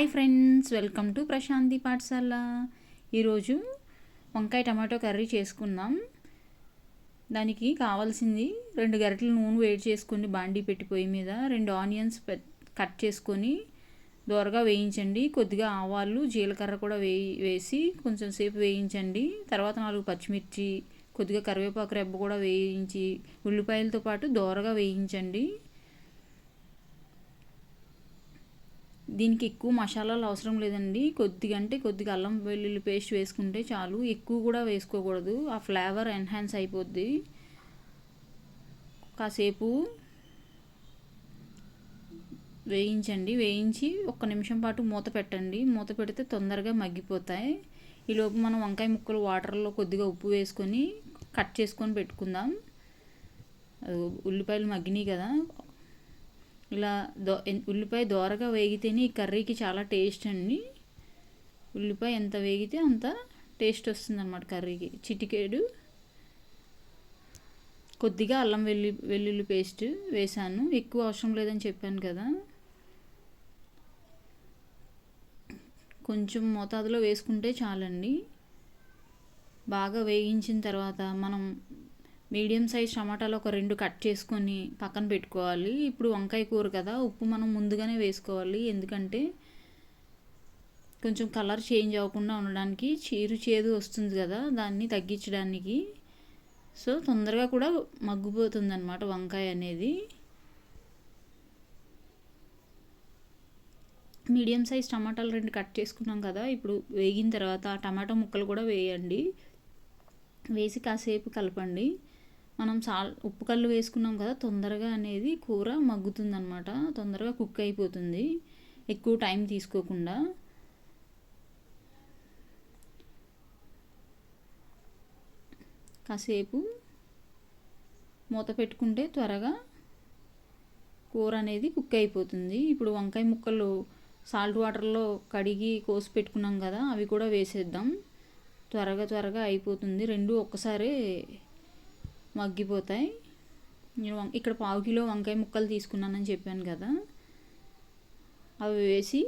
Hi friends, welcome to Prashanthi Pathashala. ఈరోజు వంకాయ tomato curry చేసుకుందాం. దానికి కావాల్సింది 2 గరిటెల నూనె వేడి చేసుకొని బాండీ పెట్టి పొయ్యి మీద 2 ఆనియన్స్ కట్ చేసుకొని దోరగా వేయించండి. కొద్దిగా ఆవాలు జీలకర్ర కూడా వేసి కొంచెం సేపు వేయించండి. తర్వాత 4 పచ్చిమిర్చి, కొద్దిగా కరివేపాకు రెబ్బ కూడా వేయించి ఉల్లిపాయలతో పాటు దోరగా వేయించండి. దీనికి ఎక్కువ మసాలాలు అవసరం లేదండి. కొద్దిగా అల్లం వెల్లుల్లి పేస్ట్ వేసుకుంటే చాలు. ఎక్కువ కూడా వేసుకోకూడదు, ఆ ఫ్లేవర్ ఎన్హాన్స్ అయిపోద్ది. కాసేపు వేయించండి. వేయించి 1 నిమిషం పాటు మూత పెట్టండి. మూత పెడితే తొందరగా మగ్గిపోతాయి. ఈలోపు మనం వంకాయ ముక్కలు వాటర్లో కొద్దిగా ఉప్పు వేసుకొని కట్ చేసుకొని పెట్టుకుందాం. ఉల్లిపాయలు మగ్గినాయి కదా, ఇలా ఉల్లిపాయ దోరగా వేగితేనే ఈ కర్రీకి చాలా టేస్ట్ అండి. ఉల్లిపాయ ఎంత వేగితే అంత టేస్ట్ వస్తుందన్నమాట కర్రీకి. చిటికేడు కొద్దిగా అల్లం వెల్లుల్లి పేస్ట్ వేసాను, ఎక్కువ అవసరం లేదని చెప్పాను కదా. కొంచెం మోతాదులో వేసుకుంటే చాలండి. బాగా వేగించిన తర్వాత మనం మీడియం సైజ్ టమాటాలు ఒక 2 కట్ చేసుకొని పక్కన పెట్టుకోవాలి. ఇప్పుడు వంకాయ కూర కదా, ఉప్పు మనం ముందుగానే వేసుకోవాలి. ఎందుకంటే కొంచెం కలర్ చేంజ్ అవ్వకుండా ఉండడానికి, చేదు వస్తుంది కదా, దాన్ని తగ్గించడానికి. సో తొందరగా కూడా మగ్గిపోతుంది అన్నమాట వంకాయ అనేది. మీడియం సైజ్ టమాటాలు 2 కట్ చేసుకున్నాం కదా, ఇప్పుడు వేగిన తర్వాత ఆ టమాటా ముక్కలు కూడా వేయండి. వేసి కాసేపు కలపండి. మనం ఉప్పు కళ్ళు వేసుకున్నాం కదా, తొందరగా అనేది కూర మగ్గుతుంది అన్నమాట. తొందరగా కుక్ అయిపోతుంది, ఎక్కువ టైం తీసుకోకుండా. కాసేపు మూత పెట్టుకుంటే త్వరగా కూర అనేది కుక్ అయిపోతుంది. ఇప్పుడు వంకాయ ముక్కలు సాల్ట్ వాటర్లో కడిగి కోసి పెట్టుకున్నాం కదా, అవి కూడా వేసేద్దాం. త్వరగా అయిపోతుంది. 2 ఒక్కసారి మగ్గిపోతాయి. నేను ఇక్కడ 1/2 కిలో వంకాయ ముక్కలు తీసుకున్నానని చెప్పాను కదా, అవి వేసి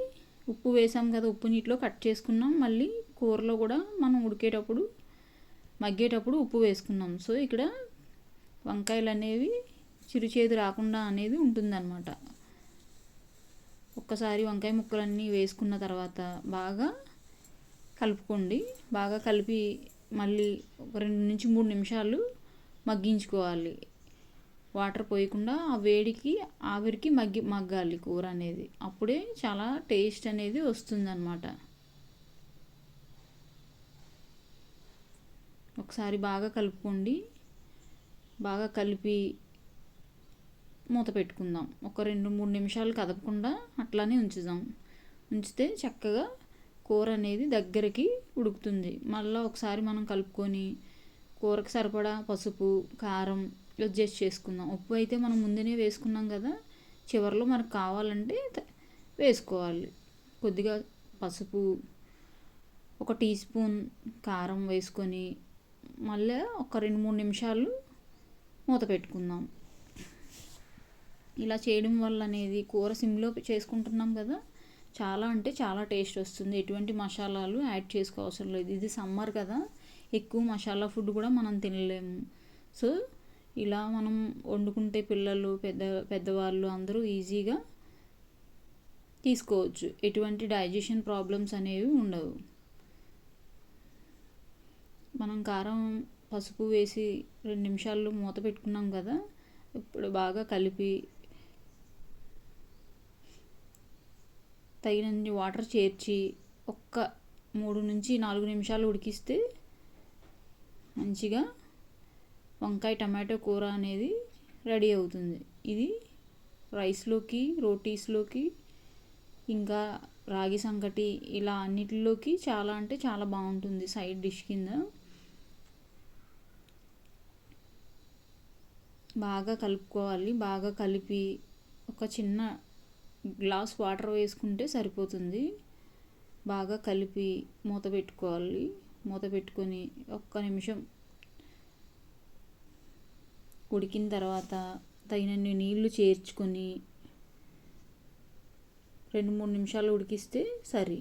ఉప్పు వేసాం కదా, ఉప్పు నీటిలో కట్ చేసుకున్నాం. మళ్ళీ కూరలో కూడా మనం మగ్గేటప్పుడు ఉప్పు వేసుకున్నాం. సో ఇక్కడ వంకాయలు అనేవి చిరుచేదు రాకుండా అనేది ఉంటుందన్నమాట. ఒక్కసారి వంకాయ ముక్కలన్నీ వేసుకున్న తర్వాత బాగా కలుపుకోండి. బాగా కలిపి మళ్ళీ ఒక 2 నుంచి 3 నిమిషాలు మగ్గించుకోవాలి. వాటర్ పోయకుండా ఆ వేడికి ఆవిరికి మగ్గాలి కూర అనేది. అప్పుడే చాలా టేస్ట్ అనేది వస్తుందన్నమాట. ఒకసారి బాగా కలుపుకోండి. బాగా కలిపి మూత పెట్టుకుందాం. ఒక 2-3 నిమిషాలు కదపకుండా అట్లానే ఉంచితే చక్కగా కూర అనేది దగ్గరికి ఉడుకుతుంది. మళ్ళీ ఒకసారి మనం కలుపుకొని కూరకు సరిపడా పసుపు, కారం అడ్జస్ట్ చేసుకుందాం. ఉప్పు అయితే మనం ముందునే వేసుకున్నాం కదా, చివరిలో మనకు కావాలంటే వేసుకోవాలి. కొద్దిగా పసుపు, 1 టీ స్పూన్ కారం వేసుకొని మళ్ళీ ఒక 2-3 నిమిషాలు మూత పెట్టుకుందాం. ఇలా చేయడం వల్ల అనేది కూర సిమ్లో చేసుకుంటున్నాం కదా, చాలా అంటే చాలా టేస్ట్ వస్తుంది. ఎటువంటి మసాలాలు యాడ్ చేసుకోవసరం లేదు. ఇది సమ్మర్ కదా, ఎక్కువ మసాలా ఫుడ్ కూడా మనం తినలేము. సో ఇలా మనం వండుకుంటే పిల్లలు, పెద్దవాళ్ళు అందరూ ఈజీగా తీసుకోవచ్చు. ఎటువంటి డైజెషన్ ప్రాబ్లమ్స్ అనేవి ఉండవు. మనం కారం, పసుపు వేసి 2 నిమిషాలు మూత పెట్టుకున్నాం కదా, ఇప్పుడు బాగా కలిపి తగినన్ని వాటర్ చేర్చి ఒక్క 3 నుంచి 4 నిమిషాలు ఉడికిస్తే మంచిగా వంకాయ టమాటో కూర అనేది రెడీ అవుతుంది. ఇది రైస్లోకి, రోటీస్లోకి, ఇంకా రాగి సంకటి ఇలా అన్నిటిలోకి చాలా అంటే చాలా బాగుంటుంది సైడ్ డిష్ కింద. బాగా కలుపుకోవాలి. బాగా కలిపి ఒక చిన్న గ్లాస్ వాటర్ వేసుకుంటే సరిపోతుంది. బాగా కలిపి మూత పెట్టుకోవాలి. మూత పెట్టుకొని 1 నిమిషం ఉడికిన తర్వాత తగినన్ని నీళ్లు చేర్చుకొని 2-3 నిమిషాలు ఉడికిస్తే సరి.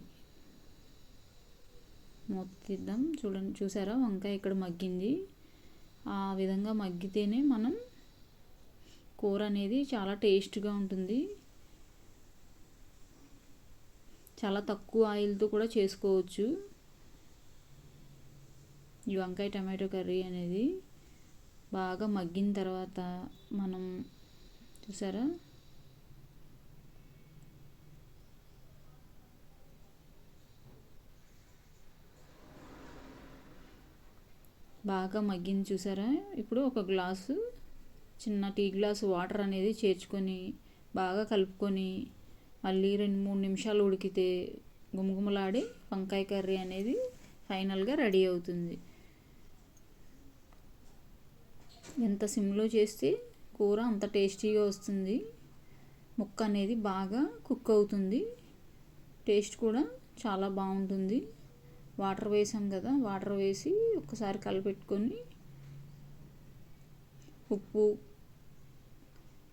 మూత తీద్దాం. చూడండి, చూసారా వంకాయ ఇక్కడ మగ్గింది. ఆ విధంగా మగ్గితేనే మనం కూర అనేది చాలా టేస్ట్గా ఉంటుంది. చాలా తక్కువ ఆయిల్తో కూడా చేసుకోవచ్చు ఈ వంకాయ టమాటో కర్రీ అనేది. బాగా మగ్గిన తర్వాత మనం చూసారా బాగా మగ్గింది చూసారా. ఇప్పుడు ఒక గ్లాసు, చిన్న టీ గ్లాసు వాటర్ అనేది చేర్చుకొని బాగా కలుపుకొని మళ్ళీ 2-3 నిమిషాలు ఉడికితే గుమగుమలాడే వంకాయ కర్రీ అనేది ఫైనల్గా రెడీ అవుతుంది. ఎంత సిమ్లో చేస్తే కూర అంత టేస్టీగా వస్తుంది. ముక్క అనేది బాగా కుక్ అవుతుంది. టేస్ట్ కూడా చాలా బాగుంటుంది. వాటర్ వేసాం కదా, వాటర్ వేసి ఒక్కసారి కలిపెట్టుకొని ఉప్పు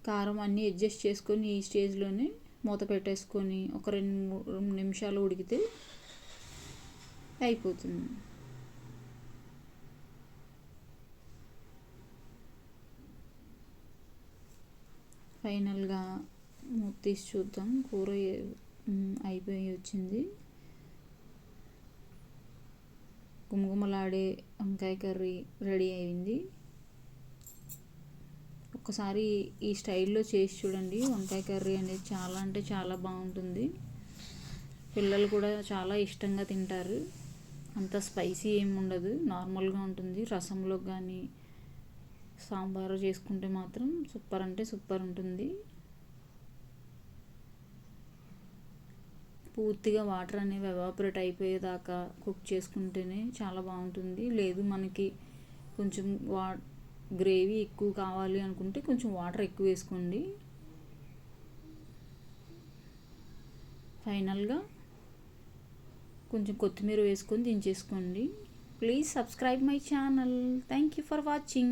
కారం అన్నీ అడ్జస్ట్ చేసుకొని ఈ స్టేజ్లోనే మూత పెట్టేసుకొని ఒక 2-3 నిమిషాలు ఉడికితే అయిపోతుంది. ఫైనల్గా మూత తీసి చూద్దాం. కూర అయిపోయి వచ్చింది. గుమగుమలాడే వంకాయ కర్రీ రెడీ అయింది. ఒక్కసారి ఈ స్టైల్లో చేసి చూడండి. వంకాయ కర్రీ అనేది చాలా అంటే చాలా బాగుంటుంది. పిల్లలు కూడా చాలా ఇష్టంగా తింటారు. అంత స్పైసీ ఏమి ఉండదు, నార్మల్గా ఉంటుంది. రసంలో కానీ సాంబారు చేసుకుంటే మాత్రం సూపర్ అంటే సూపర్ ఉంటుంది. పూర్తిగా వాటర్ అనేవి ఎవాపరేట్ అయిపోయేదాకా కుక్ చేసుకుంటేనే చాలా బాగుంటుంది. లేదు మనకి కొంచెం గ్రేవీ ఎక్కువ కావాలి అనుకుంటే కొంచెం వాటర్ ఎక్కువ వేసుకోండి. ఫైనల్గా కొంచెం కొత్తిమీర వేసుకొని దించేసుకోండి. Please subscribe my channel. Thank you for watching.